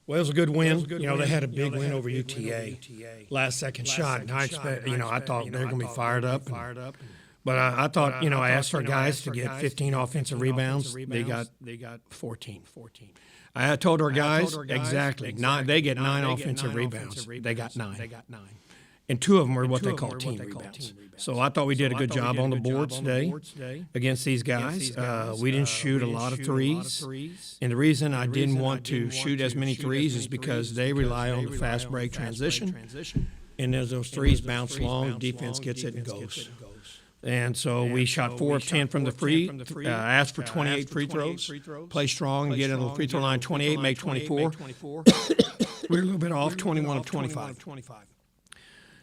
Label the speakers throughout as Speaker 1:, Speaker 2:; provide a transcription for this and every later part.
Speaker 1: Well, it was a good win. They had a big win over UTA. Last second shot. And I expect, I thought they were going to be fired up. But I thought, I asked our guys to get 15 offensive rebounds. They got 14. I told our guys exactly. They get 9 offensive rebounds. They got 9. And 2 of them were what they call team rebounds. So I thought we did a good job on the boards today against these guys. We didn't shoot a lot of threes. And the reason I didn't want to shoot as many threes is because they rely on the fast break transition. And as those threes bounce long, defense gets it and goes. And so we shot 4 of 10 from the free, asked for 28 free throws, play strong, get into the free throw line 28, make 24. We were a little bit off, 21 of 25.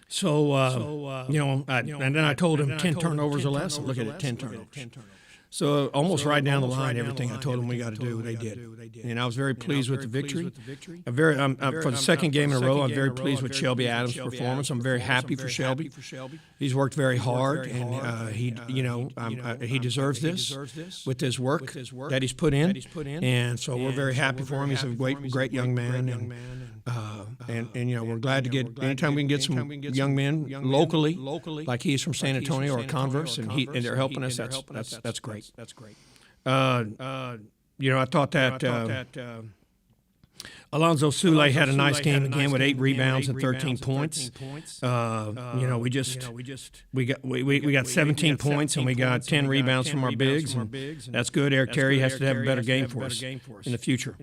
Speaker 1: So, and then I told him 10 turnovers or less, and look at it, 10 turnovers. So almost right down the line, everything I told them we got to do, they did. And I was very pleased with the victory. For the second game in a row, I'm very pleased with Shelby Adams' performance. I'm very happy for Shelby. He's worked very hard, and he deserves this with his work that he's put in. And so we're very happy for him. He's a great young man, and we're glad to get anytime we can get some young men locally, like he's from San Antonio or Converse, and they're helping us. That's great. That's great. I thought that Alonzo Sule had a nice game again with 8 rebounds and 13 points. We got 17 points and we got 10 rebounds from our bigs, and that's good. Eric Terry has to have a better game for us in the future.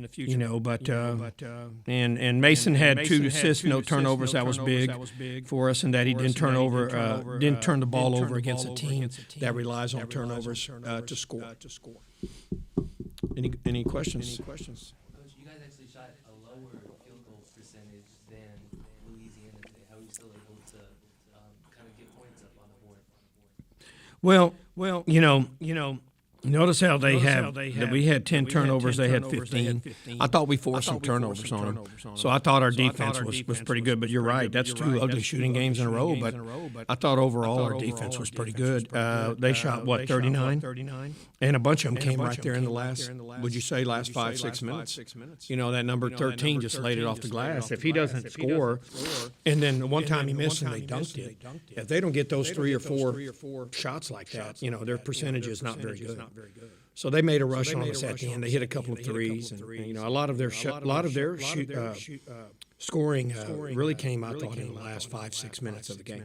Speaker 1: And Mason had 2 assists, no turnovers. That was big for us, and that he didn't turn the ball over against a team that relies on turnovers to score. Any questions?
Speaker 2: You guys actually shot a lower field goal percentage than Louisiana today. How are you still able to kind of get points up on the board?
Speaker 1: Well, notice how we had 10 turnovers, they had 15. I thought we forced some turnovers on them. So I thought our defense was pretty good. But you're right, that's 2 ugly shooting games in a row. But I thought overall our defense was pretty good. They shot, 39? And a bunch of them came right there in the last, would you say, last 5-6 minutes? That number 13 just laid it off the glass. If he doesn't score, and then the one time he missed and they dunked it, if they don't get those 3 or 4 shots like that, their percentage is not very good. So they made a rush on us at the end. They hit a couple of threes, and a lot of their scoring really came, I thought, in the last 5-6 minutes of the game.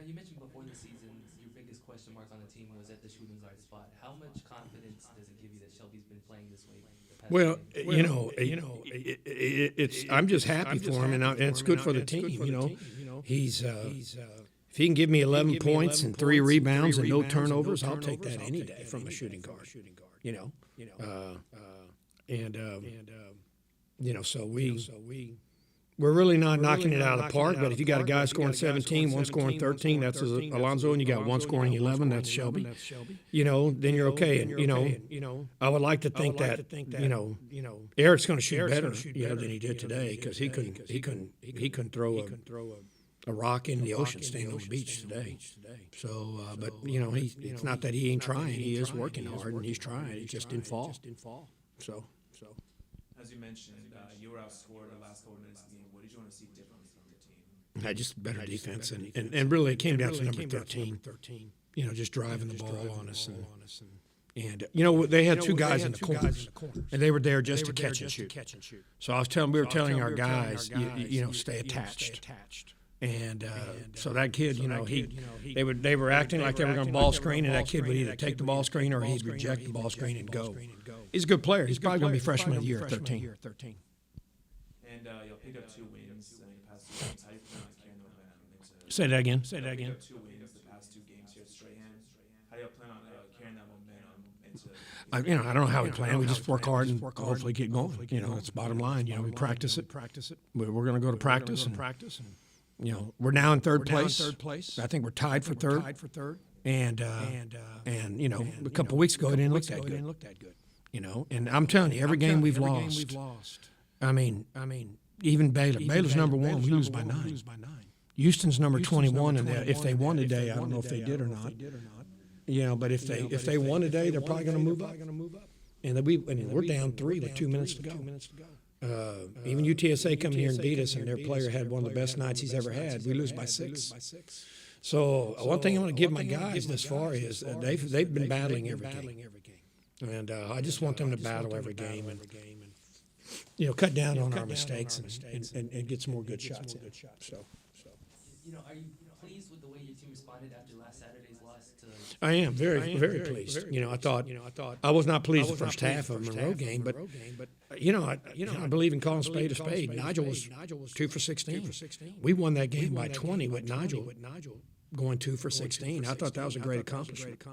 Speaker 2: You mentioned before the season your biggest question mark on the team was at the shooting guard spot. How much confidence does it give you that Shelby's been playing this way?
Speaker 1: I'm just happy for him, and it's good for the team. He's. If he can give me 11 points and 3 rebounds and no turnovers, I'll take that any day from a shooting guard. So we're really not knocking it out of the park. But if you got a guy scoring 17, one scoring 13, that's Alonzo, and you got one scoring 11, that's Shelby. Then you're okay. And I would like to think that Eric's going to shoot better than he did today, because he couldn't throw a rock in the ocean staying on the beach today. So, but it's not that he ain't trying. He is working hard and he's trying. He just didn't fall. So.
Speaker 3: As you mentioned, you were outscored the last couple minutes of the game. What did you want to see differently from your team?
Speaker 1: Just better defense, and really it came down to number 13. Just driving the ball on us, and they had 2 guys in the corners, and they were there just to catch and shoot. So we were telling our guys, stay attached. And so that kid, they were acting like they were going to ball screen, and that kid would either take the ball screen or he'd reject the ball screen and go. He's a good player. He's probably going to be freshman of the year at 13.
Speaker 3: And you'll pick up 2 wins in the past 2 games. How do you plan on carrying the momentum?
Speaker 1: Say that again.
Speaker 3: Pick up 2 wins the past 2 games here at Strahan. How do you plan on carrying that momentum into?
Speaker 1: I don't know how we plan. We just work hard and hopefully get going. That's the bottom line. We practice it. We're going to go to practice and. We're now in third place. I think we're tied for third. And a couple of weeks ago, it didn't look that good. And I'm telling you, every game we've lost. I mean, even Baylor. Baylor's number 1. We lose by 9. Houston's number 21, and if they won today, I don't know if they did or not. But if they won today, they're probably going to move up. And we're down 3 with 2 minutes to go. Even UTSA coming here and beat us, and their player had one of the best nights he's ever had. We lose by 6. So one thing I want to give my guys this far is they've been battling every game, and I just want them to battle every game and cut down on our mistakes and get some more good shots in. So.
Speaker 2: Are you pleased with the way your team responded after last Saturday's loss to?
Speaker 1: I am very, very pleased. I thought I was not pleased the first half of the Monroe game, but I believe in calling spade a spade. Nigel was 2 for 16. We won that game by 20 with Nigel going 2 for 16. I thought that was a great accomplishment.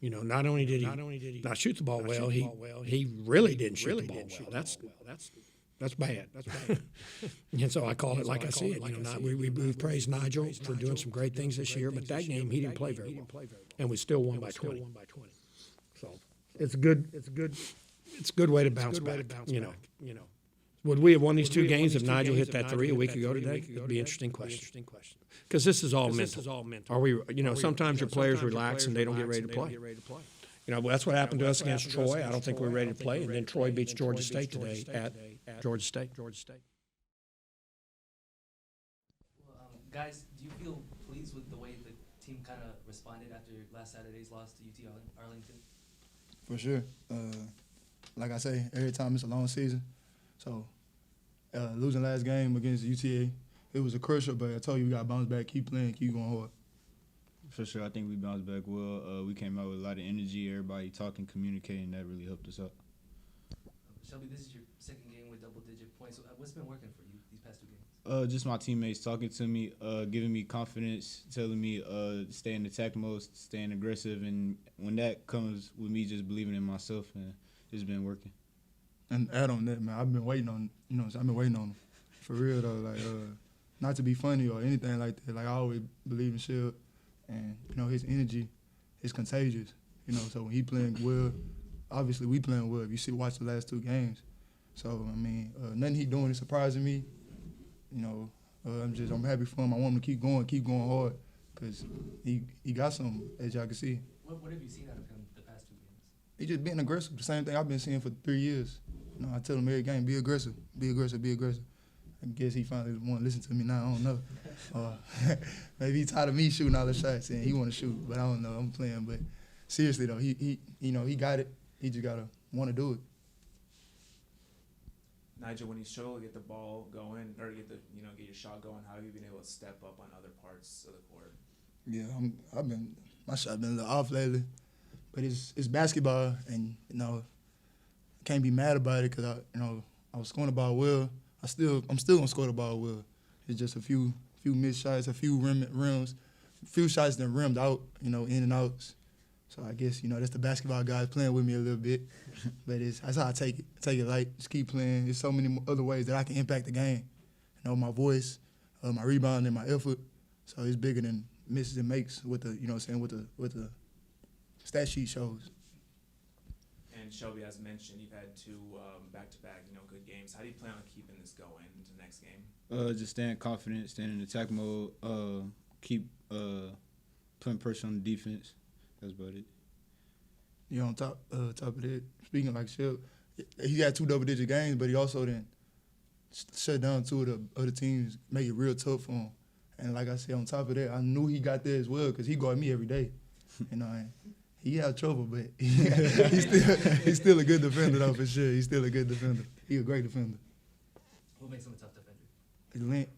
Speaker 1: Not only did he not shoot the ball well, he really didn't shoot the ball well. That's bad. And so I call it like I said. We've praised Nigel for doing some great things this year, but that game he didn't play very well, and we still won by 20. So it's a good way to bounce back. Would we have won these 2 games if Nigel hit that 3 a week ago today? It'd be an interesting question. Because this is all mental. Are we? Sometimes your players relax and they don't get ready to play. That's what happened to us against Troy. I don't think we were ready to play, and then Troy beats Georgia State today at Georgia State.
Speaker 2: Well, guys, do you feel pleased with the way the team kind of responded after last Saturday's loss to UT Arlington?
Speaker 4: For sure. Like I say, every time it's a long season. So losing last game against UTA, it was a crucial, but I told you we got to bounce back, keep playing, keep going hard.
Speaker 5: For sure, I think we bounced back well. We came out with a lot of energy, everybody talking, communicating. That really helped us out.
Speaker 2: Shelby, this is your second game with double-digit points. What's been working for you these past 2 games?
Speaker 5: Just my teammates talking to me, giving me confidence, telling me stay in attack mode, staying aggressive, and when that comes with me just believing in myself, and it's been working.
Speaker 4: And add on that, man, I've been waiting on, I've been waiting on him. For real, though, like, not to be funny or anything like that. Like, I always believe in Shep, and, his energy is contagious, so when he playing well, obviously we playing well. If you watch the last 2 games. So, nothing he doing is surprising me. I'm happy for him. I want him to keep going hard, because he got something, as y'all can see.
Speaker 2: What have you seen out of him the past 2 games?
Speaker 4: He just being aggressive, the same thing I've been seeing for 3 years. I tell him every game, be aggressive, be aggressive, be aggressive. I guess he finally want to listen to me now, I don't know. Maybe he tired of me shooting all the shots and he want to shoot, but I don't know, I'm playing. But seriously though, he got it. He just got to want to do it.
Speaker 3: Nigel, when you struggle to get the ball going or get your shot going, how have you been able to step up on other parts of the court?
Speaker 4: Yeah, my shot been a little off lately, but it's basketball, and can't be mad about it because I was scoring the ball well. I'm still gonna score the ball well. It's just a few missed shots, a few rims, a few shots that rimmed out, in and outs. So I guess that's the basketball guys playing with me a little bit, but that's how I take it. Take it light. Just keep playing. There's so many other ways that I can impact the game. My voice, my rebound, and my effort. So it's bigger than misses and makes with the with the stat sheet shows.
Speaker 3: And Shelby, as mentioned, you've had 2 back-to-back, good games. How do you plan on keeping this going into the next game?
Speaker 5: Just staying confident, staying in attack mode, keep putting pressure on the defense. That's about it.
Speaker 4: On top of that, speaking like Shep, he had 2 double-digit games, but he also then shut down 2 of the other teams, make it real tough for him. And like I said, on top of that, I knew he got there as well because he guard me every day. He had trouble, but he's still a good defender, though, for sure. He's still a good defender. He's a great defender.
Speaker 2: What makes him a tough defender?
Speaker 4: His length,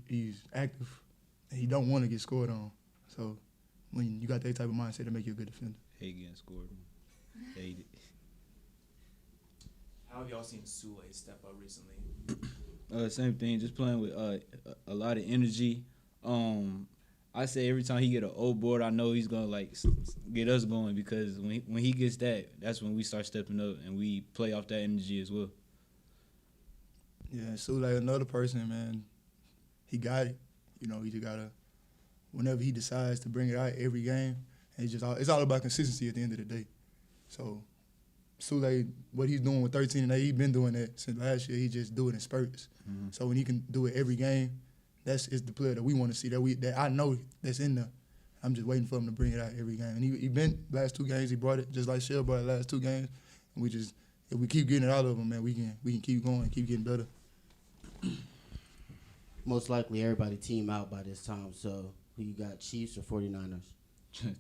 Speaker 4: he's active, and he don't want to get scored on. So when you got that type of mindset, to make you a good defender.
Speaker 5: Hate getting scored. Hate it.
Speaker 3: How have y'all seen Sule step up recently?
Speaker 5: Same thing, just playing with a lot of energy. I say every time he get an old board, I know he's gonna get us going, because when he gets that's when we start stepping up and we play off that energy as well.
Speaker 4: Yeah, Sule, another person, man. He got it. He just gotta, whenever he decides to bring it out every game, and it's all about consistency at the end of the day. So Sule, what he's doing with 13 and 8, he's been doing that since last year. He just do it in spurts. Mm-hmm. So when he can do it every game, that's the player that we want to see, that I know that's in there. I'm just waiting for him to bring it out every game. And he been last 2 games, he brought it, just like Shell brought it last 2 games. And we just if we keep getting it out of them, man, we can keep going, keep getting better.
Speaker 6: Most likely everybody team out by this time. So who you got, Chiefs or 49ers?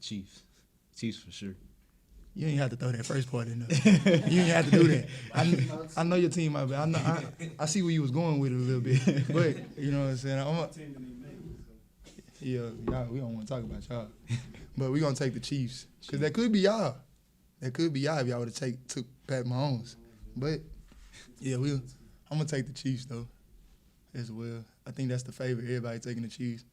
Speaker 5: Chiefs for sure.
Speaker 4: You ain't have to throw that first part in there. You ain't have to do that. I know your team out there. I see where you was going with it a little bit. But, you know what I'm saying? Yeah, we don't want to talk about y'all. But we're going to take the Chiefs. Because that could be y'all. That could be y'all if y'all would have took Pat Mahomes. But, yeah, I'm going to take the Chiefs, though, as well. I think that's the favorite. Everybody taking the Chiefs.